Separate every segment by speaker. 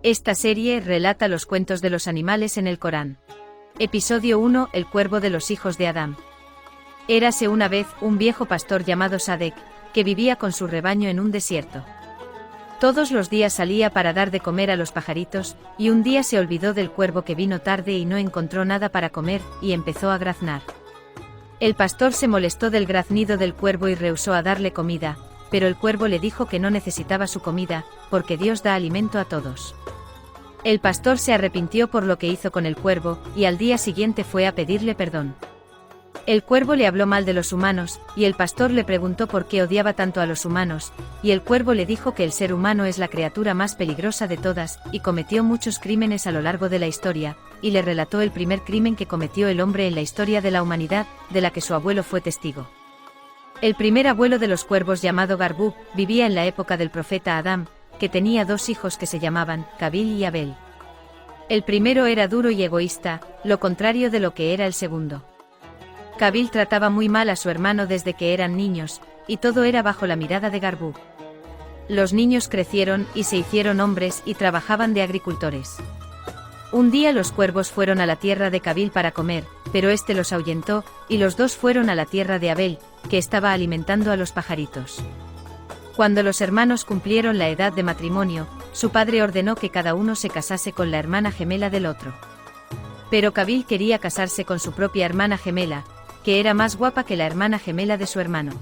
Speaker 1: Esta serie relata los cuentos de los animales en el Corán. Episodio 1: El cuervo de los hijos de Adán. Érase una vez un viejo pastor llamado Sadek, que vivía con su rebaño en un desierto. Todos los días salía para dar de comer a los pajaritos, y un día se olvidó del cuervo que vino tarde y no encontró nada para comer, y empezó a graznar. El pastor se molestó del graznido del cuervo y rehusó a darle comida, pero el cuervo le dijo que no necesitaba su comida, porque Dios da alimento a todos. El pastor se arrepintió por lo que hizo con el cuervo, y al día siguiente fue a pedirle perdón. El cuervo le habló mal de los humanos, y el pastor le preguntó por qué odiaba tanto a los humanos, y el cuervo le dijo que el ser humano es la criatura más peligrosa de todas, y cometió muchos crímenes a lo largo de la historia, y le relató el primer crimen que cometió el hombre en la historia de la humanidad, de la que su abuelo fue testigo. El primer abuelo de los cuervos, llamado Garbú, vivía en la época del profeta Adán, que tenía dos hijos que se llamaban Cabil y Abel. El primero era duro y egoísta, lo contrario de lo que era el segundo. Cabil trataba muy mal a su hermano desde que eran niños, y todo era bajo la mirada de Garbú. Los niños crecieron y se hicieron hombres y trabajaban de agricultores. Un día los cuervos fueron a la tierra de Cabil para comer, pero este los ahuyentó, y los dos fueron a la tierra de Abel, que estaba alimentando a los pajaritos. Cuando los hermanos cumplieron la edad de matrimonio, su padre ordenó que cada uno se casase con la hermana gemela del otro. Pero Cabil quería casarse con su propia hermana gemela, que era más guapa que la hermana gemela de su hermano.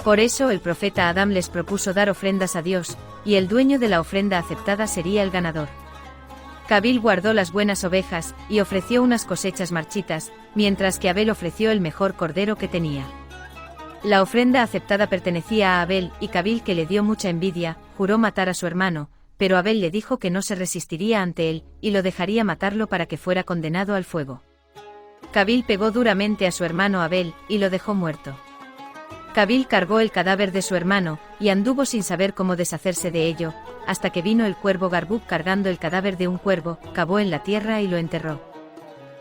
Speaker 1: Por eso el profeta Adán les propuso dar ofrendas a Dios, y el dueño de la ofrenda aceptada sería el ganador. Cabil guardó las buenas ovejas, y ofreció unas cosechas marchitas, mientras que Abel ofreció el mejor cordero que tenía. La ofrenda aceptada pertenecía a Abel, y Cabil, que le dio mucha envidia, juró matar a su hermano, pero Abel le dijo que no se resistiría ante él, y lo dejaría matarlo para que fuera condenado al fuego. Cabil pegó duramente a su hermano Abel, y lo dejó muerto. Cabil cargó el cadáver de su hermano, y anduvo sin saber cómo deshacerse de ello, hasta que vino el cuervo Garbú cargando el cadáver de un cuervo, cavó en la tierra y lo enterró.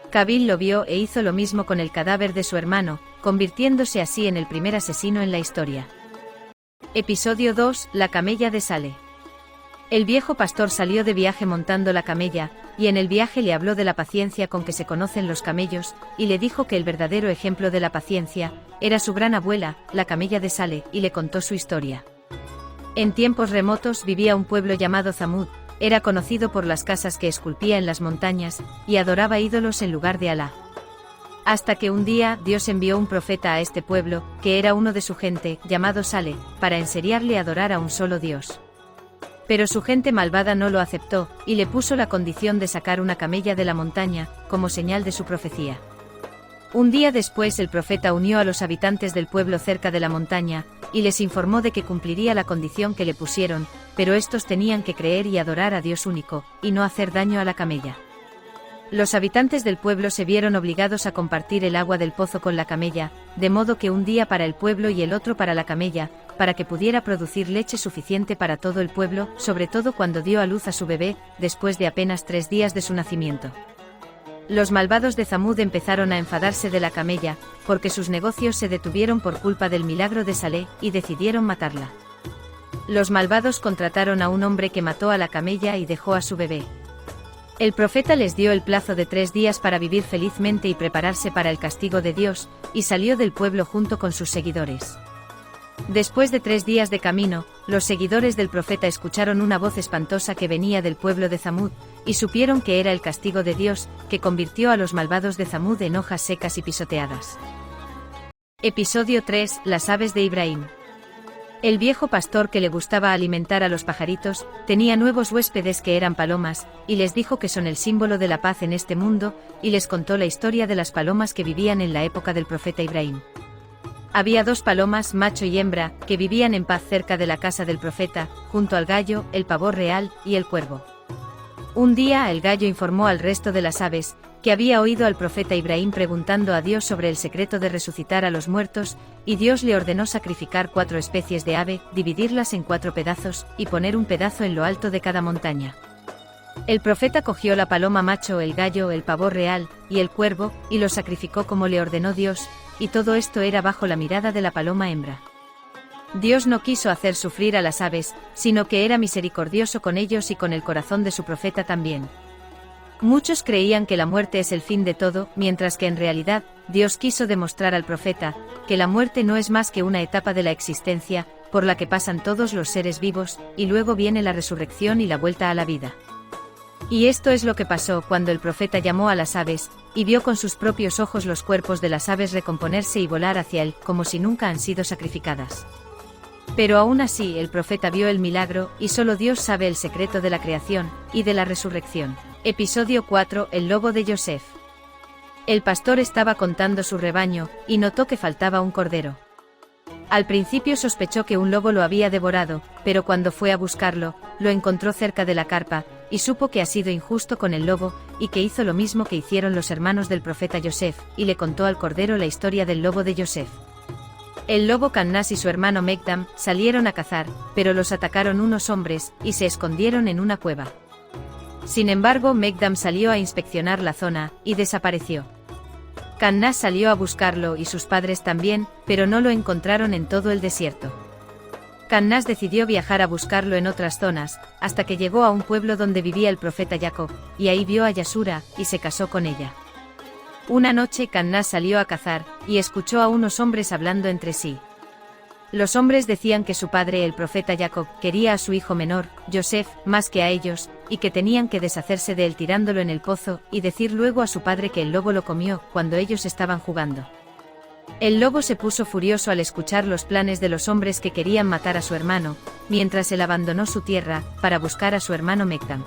Speaker 1: Cabil lo vio e hizo lo mismo con el cadáver de su hermano, convirtiéndose así en el primer asesino en la historia. Episodio 2: La camella de Saleh. El viejo pastor salió de viaje montando la camella, y en el viaje le habló de la paciencia con que se conocen los camellos, y le dijo que el verdadero ejemplo de la paciencia era su gran abuela, la camella de Saleh, y le contó su historia. En tiempos remotos vivía un pueblo llamado Zamud. Era conocido por las casas que esculpía en las montañas, y adoraba ídolos en lugar de Alá. Hasta que un día Dios envió un profeta a este pueblo, que era uno de su gente, llamado Saleh, para enseñarle a adorar a un solo Dios. Pero su gente malvada no lo aceptó, y le puso la condición de sacar una camella de la montaña, como señal de su profecía. Un día después el profeta unió a los habitantes del pueblo cerca de la montaña, y les informó de que cumpliría la condición que le pusieron, pero estos tenían que creer y adorar a Dios único, y no hacer daño a la camella. Los habitantes del pueblo se vieron obligados a compartir el agua del pozo con la camella, de modo que un día para el pueblo y el otro para la camella, para que pudiera producir leche suficiente para todo el pueblo, sobre todo cuando dio a luz a su bebé, después de apenas 3 días de su nacimiento. Los malvados de Zamud empezaron a enfadarse de la camella, porque sus negocios se detuvieron por culpa del milagro de Saleh, y decidieron matarla. Los malvados contrataron a un hombre que mató a la camella y dejó a su bebé. El profeta les dio el plazo de 3 días para vivir felizmente y prepararse para el castigo de Dios, y salió del pueblo junto con sus seguidores. Después de 3 días de camino, los seguidores del profeta escucharon una voz espantosa que venía del pueblo de Zamud, y supieron que era el castigo de Dios, que convirtió a los malvados de Zamud en hojas secas y pisoteadas. Episodio 3: Las aves de Ibrahim. El viejo pastor, que le gustaba alimentar a los pajaritos, tenía nuevos huéspedes que eran palomas, y les dijo que son el símbolo de la paz en este mundo, y les contó la historia de las palomas que vivían en la época del profeta Ibrahim. Había 2 palomas, macho y hembra, que vivían en paz cerca de la casa del profeta, junto al gallo, el pavo real, y el cuervo. Un día el gallo informó al resto de las aves, que había oído al profeta Ibrahim preguntando a Dios sobre el secreto de resucitar a los muertos, y Dios le ordenó sacrificar 4 especies de ave, dividirlas en 4 pedazos, y poner un pedazo en lo alto de cada montaña. El profeta cogió la paloma macho, el gallo, el pavo real, y el cuervo, y los sacrificó como le ordenó Dios, y todo esto era bajo la mirada de la paloma hembra. Dios no quiso hacer sufrir a las aves, sino que era misericordioso con ellos y con el corazón de su profeta también. Muchos creían que la muerte es el fin de todo, mientras que en realidad, Dios quiso demostrar al profeta, que la muerte no es más que una etapa de la existencia, por la que pasan todos los seres vivos, y luego viene la resurrección y la vuelta a la vida. Y esto es lo que pasó cuando el profeta llamó a las aves, y vio con sus propios ojos los cuerpos de las aves recomponerse y volar hacia él, como si nunca han sido sacrificadas. Pero aún así el profeta vio el milagro, y solo Dios sabe el secreto de la creación, y de la resurrección. Episodio 4. El lobo de Yosef. El pastor estaba contando su rebaño, y notó que faltaba un cordero. Al principio sospechó que un lobo lo había devorado, pero cuando fue a buscarlo, lo encontró cerca de la carpa, y supo que ha sido injusto con el lobo, y que hizo lo mismo que hicieron los hermanos del profeta Yosef, y le contó al cordero la historia del lobo de Yosef. El lobo Cannás y su hermano Megdam salieron a cazar, pero los atacaron unos hombres, y se escondieron en una cueva. Sin embargo, Megdam salió a inspeccionar la zona, y desapareció. Cannás salió a buscarlo y sus padres también, pero no lo encontraron en todo el desierto. Cannás decidió viajar a buscarlo en otras zonas, hasta que llegó a un pueblo donde vivía el profeta Jacob, y ahí vio a Yasura, y se casó con ella. Una noche Cannás salió a cazar, y escuchó a unos hombres hablando entre sí. Los hombres decían que su padre el profeta Jacob quería a su hijo menor, Yosef, más que a ellos, y que tenían que deshacerse de él tirándolo en el pozo, y decir luego a su padre que el lobo lo comió, cuando ellos estaban jugando. El lobo se puso furioso al escuchar los planes de los hombres que querían matar a su hermano, mientras él abandonó su tierra, para buscar a su hermano Megdam.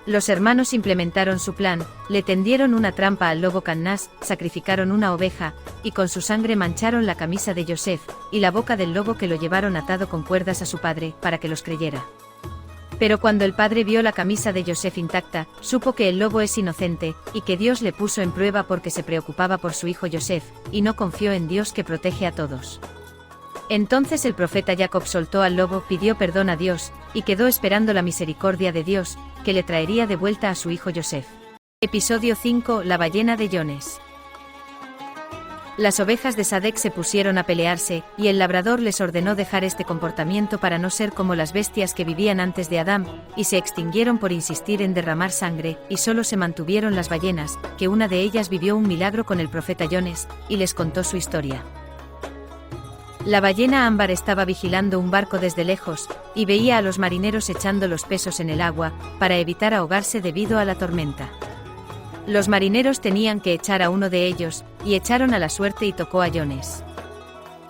Speaker 1: Los hermanos implementaron su plan, le tendieron una trampa al lobo Cannás, sacrificaron una oveja, y con su sangre mancharon la camisa de Yosef, y la boca del lobo que lo llevaron atado con cuerdas a su padre, para que los creyera. Pero cuando el padre vio la camisa de Yosef intacta, supo que el lobo es inocente, y que Dios le puso en prueba porque se preocupaba por su hijo Yosef, y no confió en Dios que protege a todos. Entonces el profeta Jacob soltó al lobo, pidió perdón a Dios, y quedó esperando la misericordia de Dios, que le traería de vuelta a su hijo Yosef. Episodio 5. La ballena de Yones. Las ovejas de Sadek se pusieron a pelearse, y el labrador les ordenó dejar este comportamiento para no ser como las bestias que vivían antes de Adán, y se extinguieron por insistir en derramar sangre, y solo se mantuvieron las ballenas, que una de ellas vivió un milagro con el profeta Yones, y les contó su historia. La ballena ámbar estaba vigilando un barco desde lejos, y veía a los marineros echando los pesos en el agua, para evitar ahogarse debido a la tormenta. Los marineros tenían que echar a uno de ellos, y echaron a la suerte y tocó a Yones.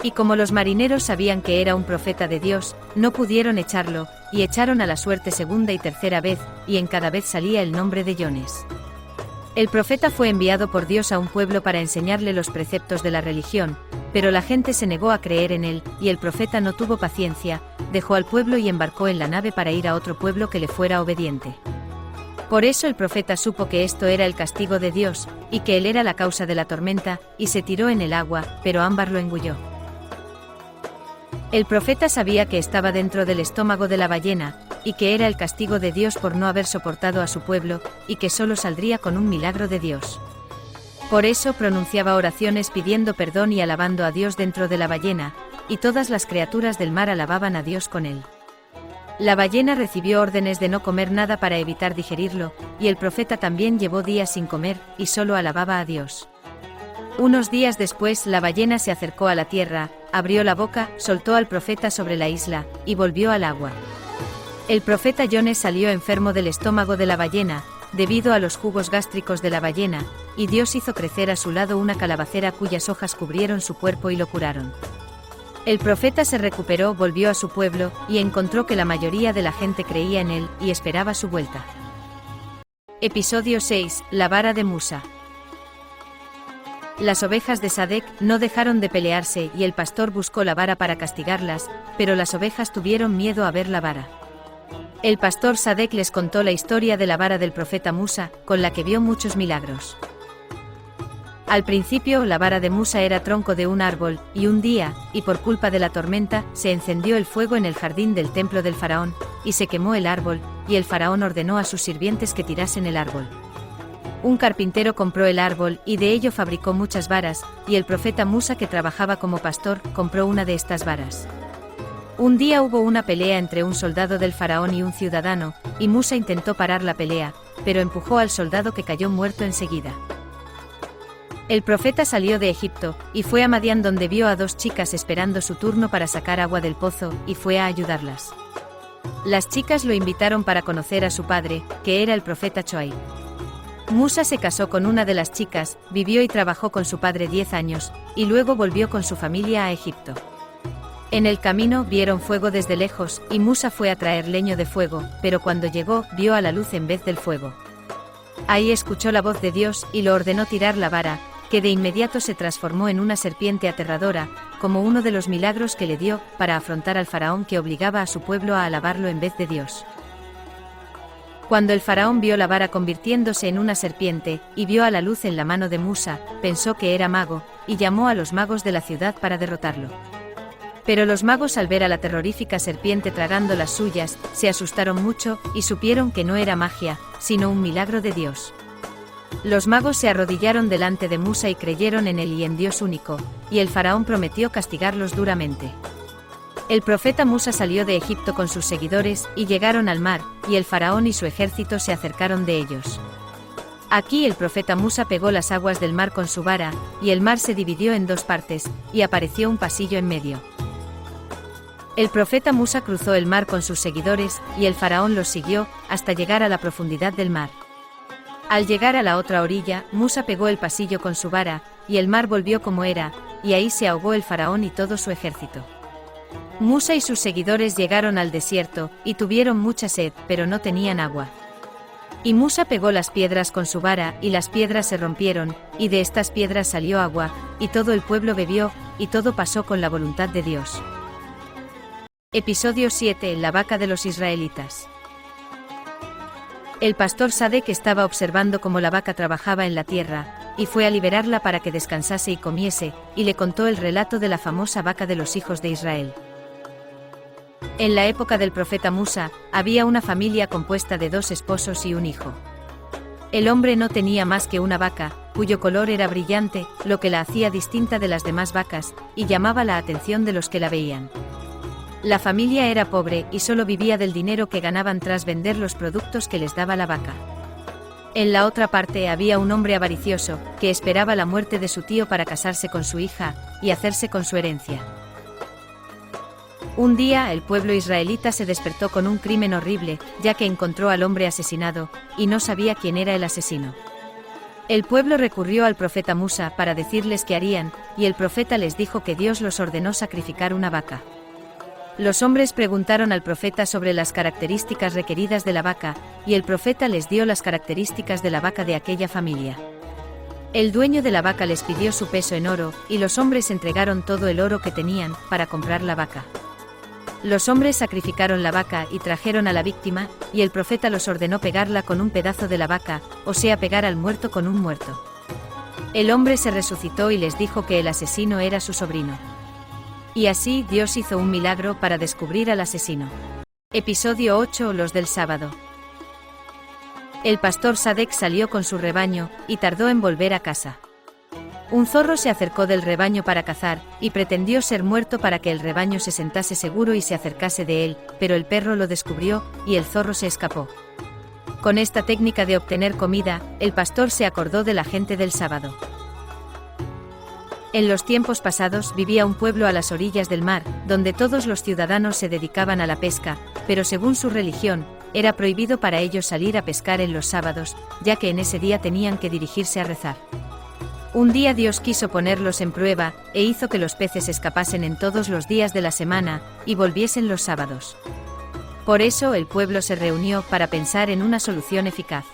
Speaker 1: Y como los marineros sabían que era un profeta de Dios, no pudieron echarlo, y echaron a la suerte segunda y tercera vez, y en cada vez salía el nombre de Yones. El profeta fue enviado por Dios a un pueblo para enseñarle los preceptos de la religión, pero la gente se negó a creer en él, y el profeta no tuvo paciencia, dejó al pueblo y embarcó en la nave para ir a otro pueblo que le fuera obediente. Por eso el profeta supo que esto era el castigo de Dios, y que él era la causa de la tormenta, y se tiró en el agua, pero ámbar lo engulló. El profeta sabía que estaba dentro del estómago de la ballena, y que era el castigo de Dios por no haber soportado a su pueblo, y que solo saldría con un milagro de Dios. Por eso pronunciaba oraciones pidiendo perdón y alabando a Dios dentro de la ballena, y todas las criaturas del mar alababan a Dios con él. La ballena recibió órdenes de no comer nada para evitar digerirlo, y el profeta también llevó días sin comer, y solo alababa a Dios. Unos días después la ballena se acercó a la tierra, abrió la boca, soltó al profeta sobre la isla, y volvió al agua. El profeta Yones salió enfermo del estómago de la ballena, debido a los jugos gástricos de la ballena, y Dios hizo crecer a su lado una calabacera cuyas hojas cubrieron su cuerpo y lo curaron. El profeta se recuperó, volvió a su pueblo, y encontró que la mayoría de la gente creía en él, y esperaba su vuelta. Episodio 6. La vara de Musa. Las ovejas de Sadek no dejaron de pelearse y el pastor buscó la vara para castigarlas, pero las ovejas tuvieron miedo a ver la vara. El pastor Sadek les contó la historia de la vara del profeta Musa, con la que vio muchos milagros. Al principio la vara de Musa era tronco de un árbol, y un día, y por culpa de la tormenta, se encendió el fuego en el jardín del templo del faraón, y se quemó el árbol, y el faraón ordenó a sus sirvientes que tirasen el árbol. Un carpintero compró el árbol, y de ello fabricó muchas varas, y el profeta Musa, que trabajaba como pastor, compró una de estas varas. Un día hubo una pelea entre un soldado del faraón y un ciudadano, y Musa intentó parar la pelea, pero empujó al soldado que cayó muerto enseguida. El profeta salió de Egipto, y fue a Madián donde vio a dos chicas esperando su turno para sacar agua del pozo, y fue a ayudarlas. Las chicas lo invitaron para conocer a su padre, que era el profeta Shoaib. Musa se casó con una de las chicas, vivió y trabajó con su padre 10 años, y luego volvió con su familia a Egipto. En el camino vieron fuego desde lejos, y Musa fue a traer leño de fuego, pero cuando llegó, vio a la luz en vez del fuego. Ahí escuchó la voz de Dios, y lo ordenó tirar la vara, que de inmediato se transformó en una serpiente aterradora, como uno de los milagros que le dio, para afrontar al faraón que obligaba a su pueblo a alabarlo en vez de Dios. Cuando el faraón vio la vara convirtiéndose en una serpiente, y vio a la luz en la mano de Musa, pensó que era mago, y llamó a los magos de la ciudad para derrotarlo. Pero los magos, al ver a la terrorífica serpiente tragando las suyas, se asustaron mucho, y supieron que no era magia, sino un milagro de Dios. Los magos se arrodillaron delante de Musa y creyeron en él y en Dios único, y el faraón prometió castigarlos duramente. El profeta Musa salió de Egipto con sus seguidores, y llegaron al mar, y el faraón y su ejército se acercaron de ellos. Aquí el profeta Musa pegó las aguas del mar con su vara, y el mar se dividió en dos partes, y apareció un pasillo en medio. El profeta Musa cruzó el mar con sus seguidores, y el faraón los siguió, hasta llegar a la profundidad del mar. Al llegar a la otra orilla, Musa pegó el pasillo con su vara, y el mar volvió como era, y ahí se ahogó el faraón y todo su ejército. Musa y sus seguidores llegaron al desierto, y tuvieron mucha sed, pero no tenían agua. Y Musa pegó las piedras con su vara, y las piedras se rompieron, y de estas piedras salió agua, y todo el pueblo bebió, y todo pasó con la voluntad de Dios. Episodio 7. La vaca de los israelitas. El pastor Sadek estaba observando cómo la vaca trabajaba en la tierra, y fue a liberarla para que descansase y comiese, y le contó el relato de la famosa vaca de los hijos de Israel. En la época del profeta Musa, había una familia compuesta de 2 esposos y un hijo. El hombre no tenía más que una vaca, cuyo color era brillante, lo que la hacía distinta de las demás vacas, y llamaba la atención de los que la veían. La familia era pobre y solo vivía del dinero que ganaban tras vender los productos que les daba la vaca. En la otra parte había un hombre avaricioso, que esperaba la muerte de su tío para casarse con su hija, y hacerse con su herencia. Un día el pueblo israelita se despertó con un crimen horrible, ya que encontró al hombre asesinado, y no sabía quién era el asesino. El pueblo recurrió al profeta Musa para decirles qué harían, y el profeta les dijo que Dios los ordenó sacrificar una vaca. Los hombres preguntaron al profeta sobre las características requeridas de la vaca, y el profeta les dio las características de la vaca de aquella familia. El dueño de la vaca les pidió su peso en oro, y los hombres entregaron todo el oro que tenían, para comprar la vaca. Los hombres sacrificaron la vaca y trajeron a la víctima, y el profeta los ordenó pegarla con un pedazo de la vaca, o sea pegar al muerto con un muerto. El hombre se resucitó y les dijo que el asesino era su sobrino. Y así Dios hizo un milagro para descubrir al asesino. Episodio 8. Los del sábado. El pastor Sadek salió con su rebaño, y tardó en volver a casa. Un zorro se acercó del rebaño para cazar, y pretendió ser muerto para que el rebaño se sentase seguro y se acercase de él, pero el perro lo descubrió, y el zorro se escapó. Con esta técnica de obtener comida, el pastor se acordó de la gente del sábado. En los tiempos pasados vivía un pueblo a las orillas del mar, donde todos los ciudadanos se dedicaban a la pesca, pero según su religión, era prohibido para ellos salir a pescar en los sábados, ya que en ese día tenían que dirigirse a rezar. Un día Dios quiso ponerlos en prueba, e hizo que los peces escapasen en todos los días de la semana, y volviesen los sábados. Por eso el pueblo se reunió para pensar en una solución eficaz.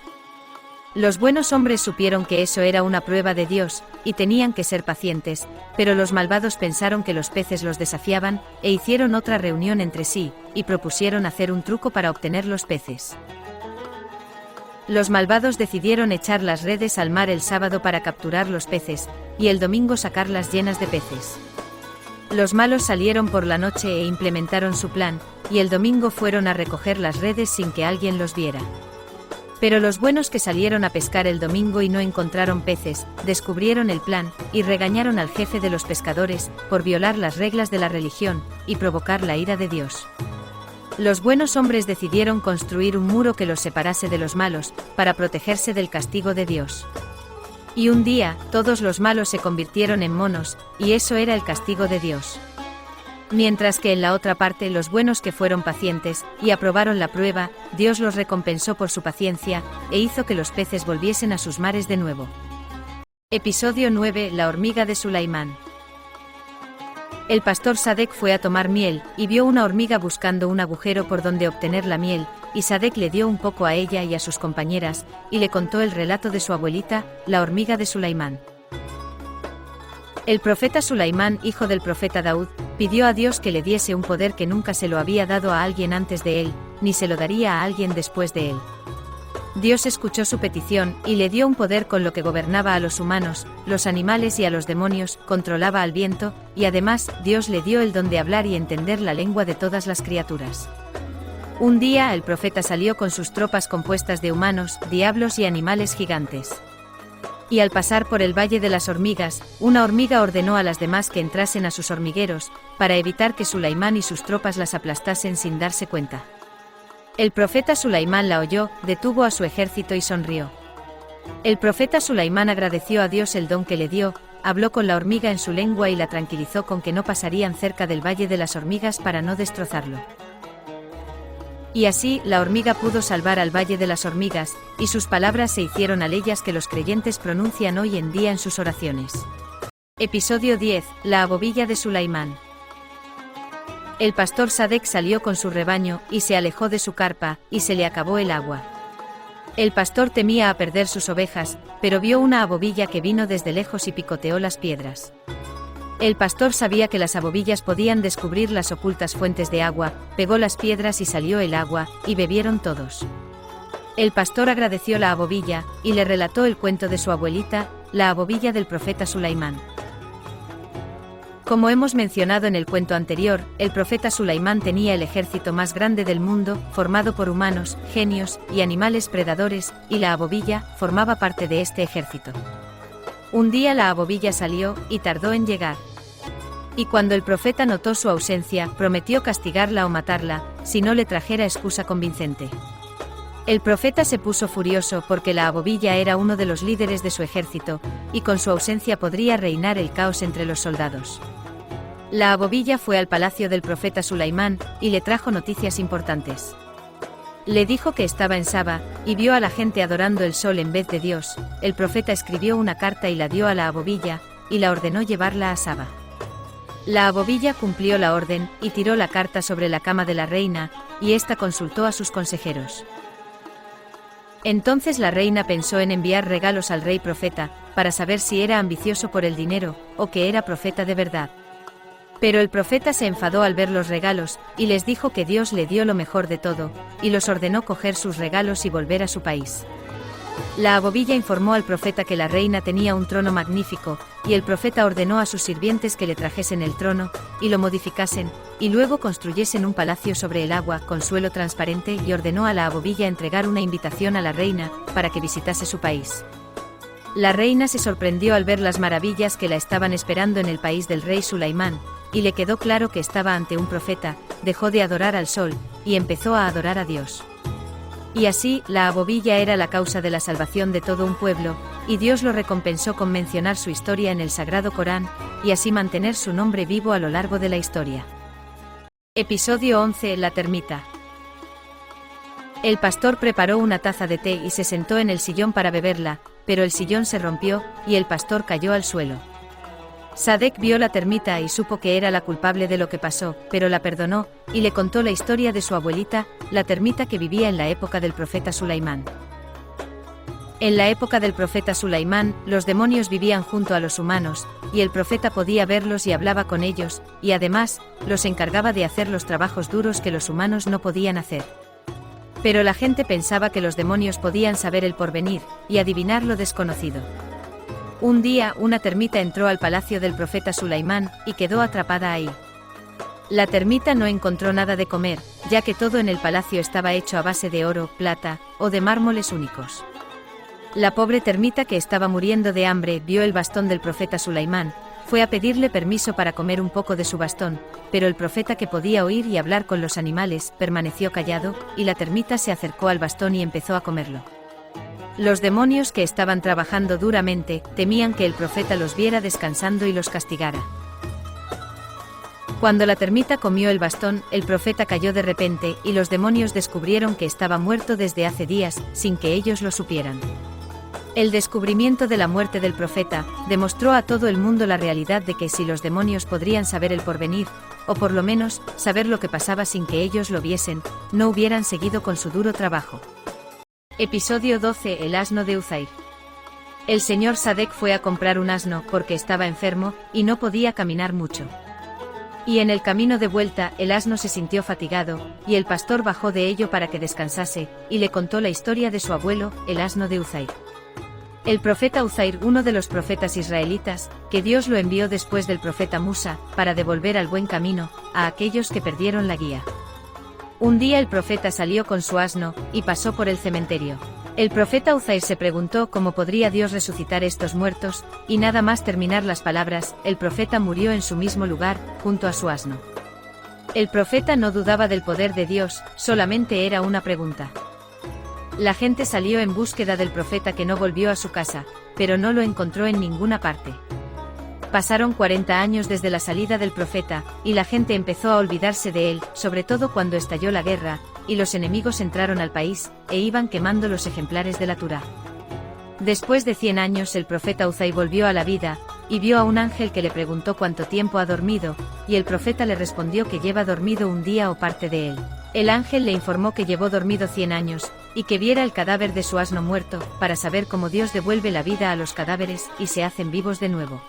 Speaker 1: Los buenos hombres supieron que eso era una prueba de Dios, y tenían que ser pacientes, pero los malvados pensaron que los peces los desafiaban, e hicieron otra reunión entre sí, y propusieron hacer un truco para obtener los peces. Los malvados decidieron echar las redes al mar el sábado para capturar los peces, y el domingo sacarlas llenas de peces. Los malos salieron por la noche e implementaron su plan, y el domingo fueron a recoger las redes sin que alguien los viera. Pero los buenos que salieron a pescar el domingo y no encontraron peces, descubrieron el plan, y regañaron al jefe de los pescadores, por violar las reglas de la religión, y provocar la ira de Dios. Los buenos hombres decidieron construir un muro que los separase de los malos, para protegerse del castigo de Dios. Y un día, todos los malos se convirtieron en monos, y eso era el castigo de Dios. Mientras que en la otra parte los buenos que fueron pacientes, y aprobaron la prueba, Dios los recompensó por su paciencia, e hizo que los peces volviesen a sus mares de nuevo. Episodio 9. La hormiga de Sulaimán. El pastor Sadek fue a tomar miel, y vio una hormiga buscando un agujero por donde obtener la miel, y Sadek le dio un poco a ella y a sus compañeras, y le contó el relato de su abuelita, la hormiga de Sulaimán. El profeta Sulaimán, hijo del profeta Daud, pidió a Dios que le diese un poder que nunca se lo había dado a alguien antes de él, ni se lo daría a alguien después de él. Dios escuchó su petición, y le dio un poder con lo que gobernaba a los humanos, los animales y a los demonios, controlaba al viento, y además, Dios le dio el don de hablar y entender la lengua de todas las criaturas. Un día el profeta salió con sus tropas compuestas de humanos, diablos y animales gigantes. Y al pasar por el Valle de las Hormigas, una hormiga ordenó a las demás que entrasen a sus hormigueros, para evitar que Sulaimán y sus tropas las aplastasen sin darse cuenta. El profeta Sulaimán la oyó, detuvo a su ejército y sonrió. El profeta Sulaimán agradeció a Dios el don que le dio, habló con la hormiga en su lengua y la tranquilizó con que no pasarían cerca del Valle de las Hormigas para no destrozarlo. Y así, la hormiga pudo salvar al Valle de las Hormigas, y sus palabras se hicieron aleyas que los creyentes pronuncian hoy en día en sus oraciones. Episodio 10. La abobilla de Sulaimán. El pastor Sadek salió con su rebaño, y se alejó de su carpa, y se le acabó el agua. El pastor temía a perder sus ovejas, pero vio una abobilla que vino desde lejos y picoteó las piedras. El pastor sabía que las abobillas podían descubrir las ocultas fuentes de agua, pegó las piedras y salió el agua, y bebieron todos. El pastor agradeció la abobilla, y le relató el cuento de su abuelita, la abobilla del profeta Sulaimán. Como hemos mencionado en el cuento anterior, el profeta Sulaimán tenía el ejército más grande del mundo, formado por humanos, genios, y animales predadores, y la abobilla formaba parte de este ejército. Un día la abobilla salió, y tardó en llegar. Y cuando el profeta notó su ausencia, prometió castigarla o matarla, si no le trajera excusa convincente. El profeta se puso furioso porque la abobilla era uno de los líderes de su ejército, y con su ausencia podría reinar el caos entre los soldados. La abobilla fue al palacio del profeta Sulaimán, y le trajo noticias importantes. Le dijo que estaba en Saba, y vio a la gente adorando el sol en vez de Dios. El profeta escribió una carta y la dio a la abobilla, y la ordenó llevarla a Saba. La abobilla cumplió la orden, y tiró la carta sobre la cama de la reina, y ésta consultó a sus consejeros. Entonces la reina pensó en enviar regalos al rey profeta, para saber si era ambicioso por el dinero, o que era profeta de verdad. Pero el profeta se enfadó al ver los regalos, y les dijo que Dios le dio lo mejor de todo, y los ordenó coger sus regalos y volver a su país. La abobilla informó al profeta que la reina tenía un trono magnífico, y el profeta ordenó a sus sirvientes que le trajesen el trono, y lo modificasen, y luego construyesen un palacio sobre el agua con suelo transparente, y ordenó a la abobilla entregar una invitación a la reina, para que visitase su país. La reina se sorprendió al ver las maravillas que la estaban esperando en el país del rey Sulaimán, y le quedó claro que estaba ante un profeta, dejó de adorar al sol, y empezó a adorar a Dios. Y así, la abobilla era la causa de la salvación de todo un pueblo, y Dios lo recompensó con mencionar su historia en el Sagrado Corán, y así mantener su nombre vivo a lo largo de la historia. Episodio 11. La termita. El pastor preparó una taza de té y se sentó en el sillón para beberla, pero el sillón se rompió, y el pastor cayó al suelo. Sadek vio la termita y supo que era la culpable de lo que pasó, pero la perdonó, y le contó la historia de su abuelita, la termita que vivía en la época del profeta Sulaimán. En la época del profeta Sulaimán, los demonios vivían junto a los humanos, y el profeta podía verlos y hablaba con ellos, y además, los encargaba de hacer los trabajos duros que los humanos no podían hacer. Pero la gente pensaba que los demonios podían saber el porvenir, y adivinar lo desconocido. Un día, una termita entró al palacio del profeta Sulaimán, y quedó atrapada ahí. La termita no encontró nada de comer, ya que todo en el palacio estaba hecho a base de oro, plata, o de mármoles únicos. La pobre termita, que estaba muriendo de hambre, vio el bastón del profeta Sulaimán, fue a pedirle permiso para comer un poco de su bastón, pero el profeta, que podía oír y hablar con los animales, permaneció callado, y la termita se acercó al bastón y empezó a comerlo. Los demonios, que estaban trabajando duramente, temían que el profeta los viera descansando y los castigara. Cuando la termita comió el bastón, el profeta cayó de repente, y los demonios descubrieron que estaba muerto desde hace días, sin que ellos lo supieran. El descubrimiento de la muerte del profeta demostró a todo el mundo la realidad de que si los demonios podrían saber el porvenir, o por lo menos saber lo que pasaba sin que ellos lo viesen, no hubieran seguido con su duro trabajo. Episodio 12. El asno de Uzair. El señor Sadek fue a comprar un asno porque estaba enfermo y no podía caminar mucho. Y en el camino de vuelta el asno se sintió fatigado, y el pastor bajó de ello para que descansase, y le contó la historia de su abuelo, el asno de Uzair. El profeta Uzair, uno de los profetas israelitas, que Dios lo envió después del profeta Musa, para devolver al buen camino a aquellos que perdieron la guía. Un día el profeta salió con su asno, y pasó por el cementerio. El profeta Uzair se preguntó cómo podría Dios resucitar estos muertos, y nada más terminar las palabras, el profeta murió en su mismo lugar, junto a su asno. El profeta no dudaba del poder de Dios, solamente era una pregunta. La gente salió en búsqueda del profeta, que no volvió a su casa, pero no lo encontró en ninguna parte. Pasaron 40 años desde la salida del profeta, y la gente empezó a olvidarse de él, sobre todo cuando estalló la guerra, y los enemigos entraron al país, e iban quemando los ejemplares de la Torá. Después de 100 años el profeta Uzair volvió a la vida, y vio a un ángel que le preguntó cuánto tiempo ha dormido, y el profeta le respondió que lleva dormido un día o parte de él. El ángel le informó que llevó dormido 100 años, y que viera el cadáver de su asno muerto, para saber cómo Dios devuelve la vida a los cadáveres, y se hacen vivos de nuevo.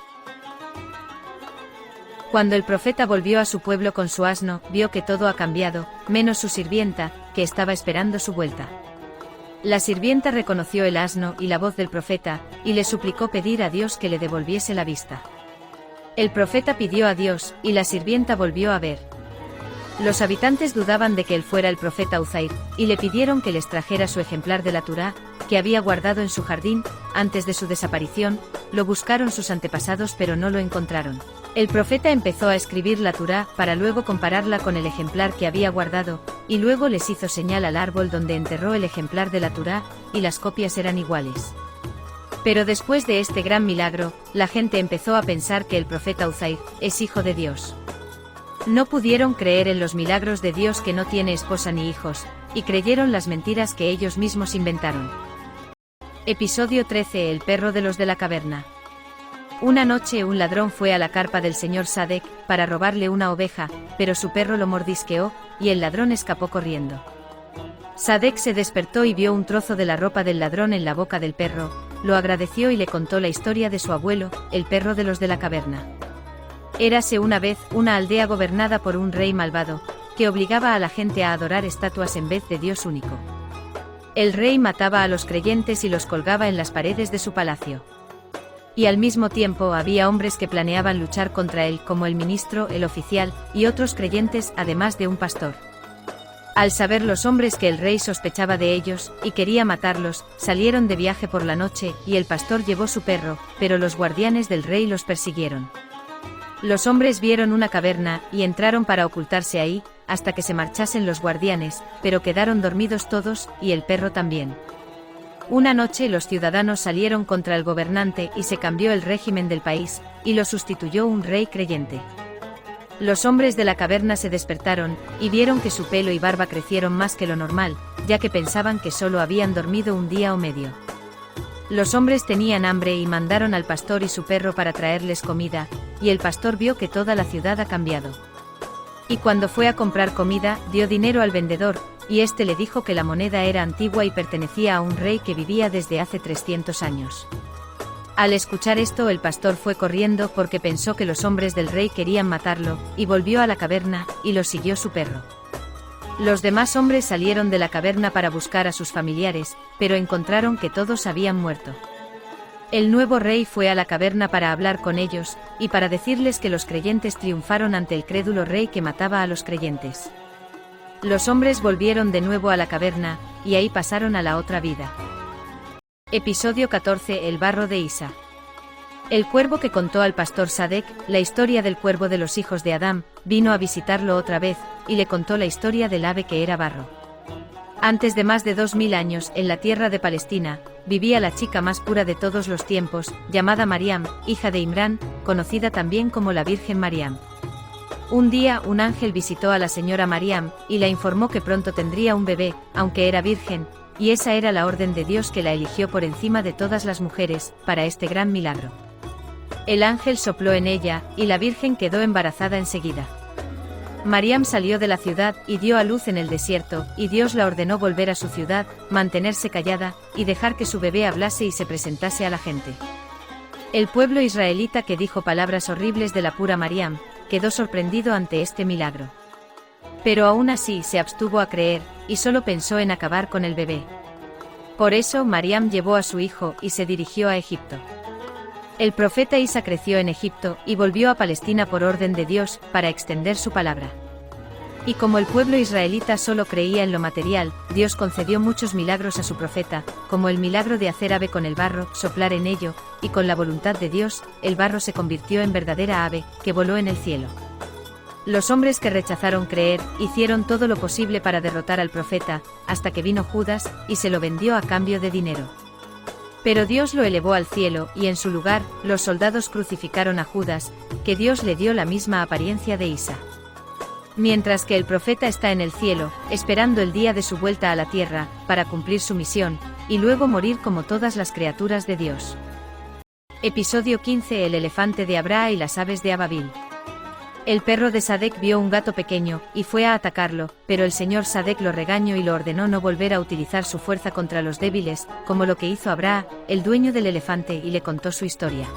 Speaker 1: Cuando el profeta volvió a su pueblo con su asno, vio que todo ha cambiado, menos su sirvienta, que estaba esperando su vuelta. La sirvienta reconoció el asno y la voz del profeta, y le suplicó pedir a Dios que le devolviese la vista. El profeta pidió a Dios, y la sirvienta volvió a ver. Los habitantes dudaban de que él fuera el profeta Uzair, y le pidieron que les trajera su ejemplar de la Torá, que había guardado en su jardín. Antes de su desaparición, lo buscaron sus antepasados pero no lo encontraron. El profeta empezó a escribir la Torá para luego compararla con el ejemplar que había guardado, y luego les hizo señal al árbol donde enterró el ejemplar de la Torá, y las copias eran iguales. Pero después de este gran milagro, la gente empezó a pensar que el profeta Uzair es hijo de Dios. No pudieron creer en los milagros de Dios, que no tiene esposa ni hijos, y creyeron las mentiras que ellos mismos inventaron. Episodio 13. El perro de los de la caverna. Una noche un ladrón fue a la carpa del señor Sadek para robarle una oveja, pero su perro lo mordisqueó, y el ladrón escapó corriendo. Sadek se despertó y vio un trozo de la ropa del ladrón en la boca del perro, lo agradeció y le contó la historia de su abuelo, el perro de los de la caverna. Érase una vez una aldea gobernada por un rey malvado, que obligaba a la gente a adorar estatuas en vez de Dios único. El rey mataba a los creyentes y los colgaba en las paredes de su palacio. Y al mismo tiempo había hombres que planeaban luchar contra él, como el ministro, el oficial, y otros creyentes, además de un pastor. Al saber los hombres que el rey sospechaba de ellos, y quería matarlos, salieron de viaje por la noche, y el pastor llevó su perro, pero los guardianes del rey los persiguieron. Los hombres vieron una caverna, y entraron para ocultarse ahí, hasta que se marchasen los guardianes, pero quedaron dormidos todos, y el perro también. Una noche los ciudadanos salieron contra el gobernante y se cambió el régimen del país, y lo sustituyó un rey creyente. Los hombres de la caverna se despertaron, y vieron que su pelo y barba crecieron más que lo normal, ya que pensaban que solo habían dormido un día o medio. Los hombres tenían hambre y mandaron al pastor y su perro para traerles comida, y el pastor vio que toda la ciudad ha cambiado. Y cuando fue a comprar comida, dio dinero al vendedor, y éste le dijo que la moneda era antigua y pertenecía a un rey que vivía desde hace 300 años. Al escuchar esto, el pastor fue corriendo porque pensó que los hombres del rey querían matarlo, y volvió a la caverna, y lo siguió su perro. Los demás hombres salieron de la caverna para buscar a sus familiares, pero encontraron que todos habían muerto. El nuevo rey fue a la caverna para hablar con ellos, y para decirles que los creyentes triunfaron ante el crédulo rey que mataba a los creyentes. Los hombres volvieron de nuevo a la caverna, y ahí pasaron a la otra vida. Episodio 14. El barro de Isa. El cuervo que contó al pastor Sadek la historia del cuervo de los hijos de Adán, vino a visitarlo otra vez, y le contó la historia del ave que era barro. Antes de más de 2000 años, en la tierra de Palestina, vivía la chica más pura de todos los tiempos, llamada Mariam, hija de Imrán, conocida también como la Virgen Mariam. Un día, un ángel visitó a la señora Mariam, y la informó que pronto tendría un bebé, aunque era virgen, y esa era la orden de Dios que la eligió por encima de todas las mujeres, para este gran milagro. El ángel sopló en ella, y la Virgen quedó embarazada enseguida. Mariam salió de la ciudad y dio a luz en el desierto, y Dios la ordenó volver a su ciudad, mantenerse callada, y dejar que su bebé hablase y se presentase a la gente. El pueblo israelita, que dijo palabras horribles de la pura Mariam, quedó sorprendido ante este milagro. Pero aún así se abstuvo a creer, y solo pensó en acabar con el bebé. Por eso Mariam llevó a su hijo y se dirigió a Egipto. El profeta Isa creció en Egipto y volvió a Palestina por orden de Dios, para extender su palabra. Y como el pueblo israelita solo creía en lo material, Dios concedió muchos milagros a su profeta, como el milagro de hacer ave con el barro, soplar en ello, y con la voluntad de Dios, el barro se convirtió en verdadera ave, que voló en el cielo. Los hombres que rechazaron creer, hicieron todo lo posible para derrotar al profeta, hasta que vino Judas, y se lo vendió a cambio de dinero. Pero Dios lo elevó al cielo, y en su lugar, los soldados crucificaron a Judas, que Dios le dio la misma apariencia de Isa. Mientras que el profeta está en el cielo, esperando el día de su vuelta a la tierra, para cumplir su misión, y luego morir como todas las criaturas de Dios. Episodio 15. El elefante de Abra y las aves de Ababil. El perro de Sadek vio un gato pequeño, y fue a atacarlo, pero el señor Sadek lo regañó y lo ordenó no volver a utilizar su fuerza contra los débiles, como lo que hizo Abra, el dueño del elefante, y le contó su historia.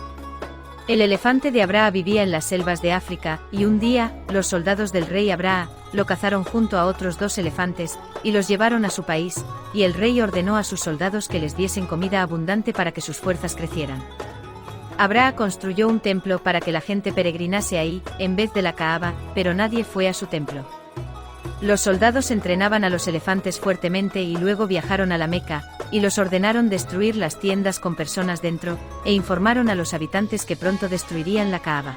Speaker 1: El elefante de Abra vivía en las selvas de África, y un día, los soldados del rey Abra lo cazaron junto a otros 2 elefantes, y los llevaron a su país, y el rey ordenó a sus soldados que les diesen comida abundante para que sus fuerzas crecieran. Abra construyó un templo para que la gente peregrinase ahí, en vez de la Kaaba, pero nadie fue a su templo. Los soldados entrenaban a los elefantes fuertemente y luego viajaron a la Meca, y los ordenaron destruir las tiendas con personas dentro, e informaron a los habitantes que pronto destruirían la Kaaba.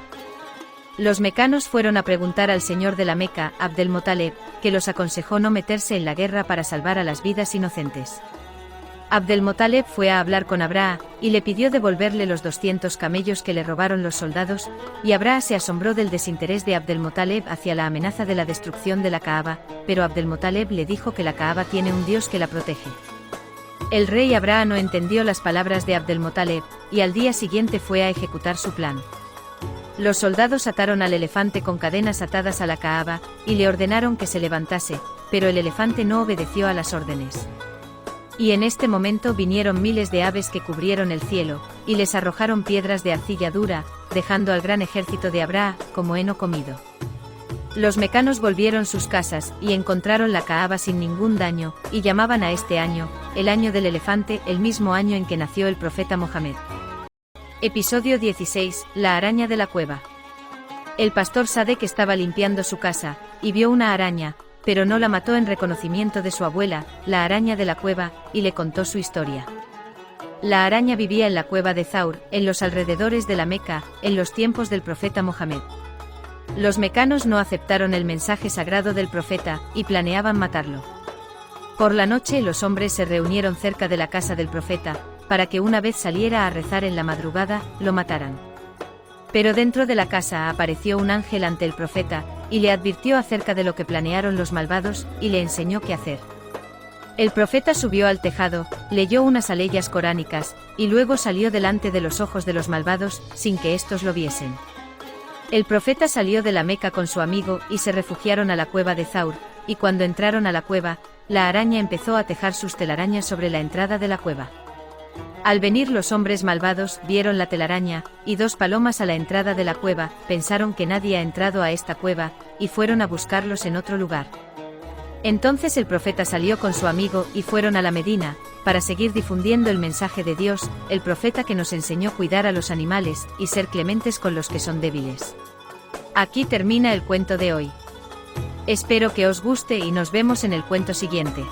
Speaker 1: Los mecanos fueron a preguntar al señor de la Meca, Abdel-Motaleb, que los aconsejó no meterse en la guerra para salvar a las vidas inocentes. Abdel-Motaleb fue a hablar con Abra, y le pidió devolverle los 200 camellos que le robaron los soldados, y Abra se asombró del desinterés de Abdel-Motaleb hacia la amenaza de la destrucción de la Kaaba, pero Abdel-Motaleb le dijo que la Kaaba tiene un Dios que la protege. El rey Abra no entendió las palabras de Abdel-Motaleb, y al día siguiente fue a ejecutar su plan. Los soldados ataron al elefante con cadenas atadas a la Kaaba, y le ordenaron que se levantase, pero el elefante no obedeció a las órdenes. Y en este momento vinieron miles de aves que cubrieron el cielo, y les arrojaron piedras de arcilla dura, dejando al gran ejército de Abra como heno comido. Los mecanos volvieron sus casas, y encontraron la Kaaba sin ningún daño, y llamaban a este año, el año del elefante, el mismo año en que nació el profeta Mohammed. Episodio 16. La araña de la cueva. El pastor Sadek estaba limpiando su casa, y vio una araña, pero no la mató en reconocimiento de su abuela, la araña de la cueva, y le contó su historia. La araña vivía en la cueva de Zaur, en los alrededores de la Meca, en los tiempos del profeta Mohammed. Los mecanos no aceptaron el mensaje sagrado del profeta, y planeaban matarlo. Por la noche los hombres se reunieron cerca de la casa del profeta, para que una vez saliera a rezar en la madrugada, lo mataran. Pero dentro de la casa apareció un ángel ante el profeta, y le advirtió acerca de lo que planearon los malvados, y le enseñó qué hacer. El profeta subió al tejado, leyó unas aleyas coránicas, y luego salió delante de los ojos de los malvados, sin que éstos lo viesen. El profeta salió de la Meca con su amigo, y se refugiaron a la cueva de Zaur, y cuando entraron a la cueva, la araña empezó a tejar sus telarañas sobre la entrada de la cueva. Al venir los hombres malvados, vieron la telaraña, y 2 palomas a la entrada de la cueva, pensaron que nadie ha entrado a esta cueva, y fueron a buscarlos en otro lugar. Entonces el profeta salió con su amigo y fueron a la Medina, para seguir difundiendo el mensaje de Dios, el profeta que nos enseñó cuidar a los animales y ser clementes con los que son débiles. Aquí termina el cuento de hoy. Espero que os guste y nos vemos en el cuento siguiente.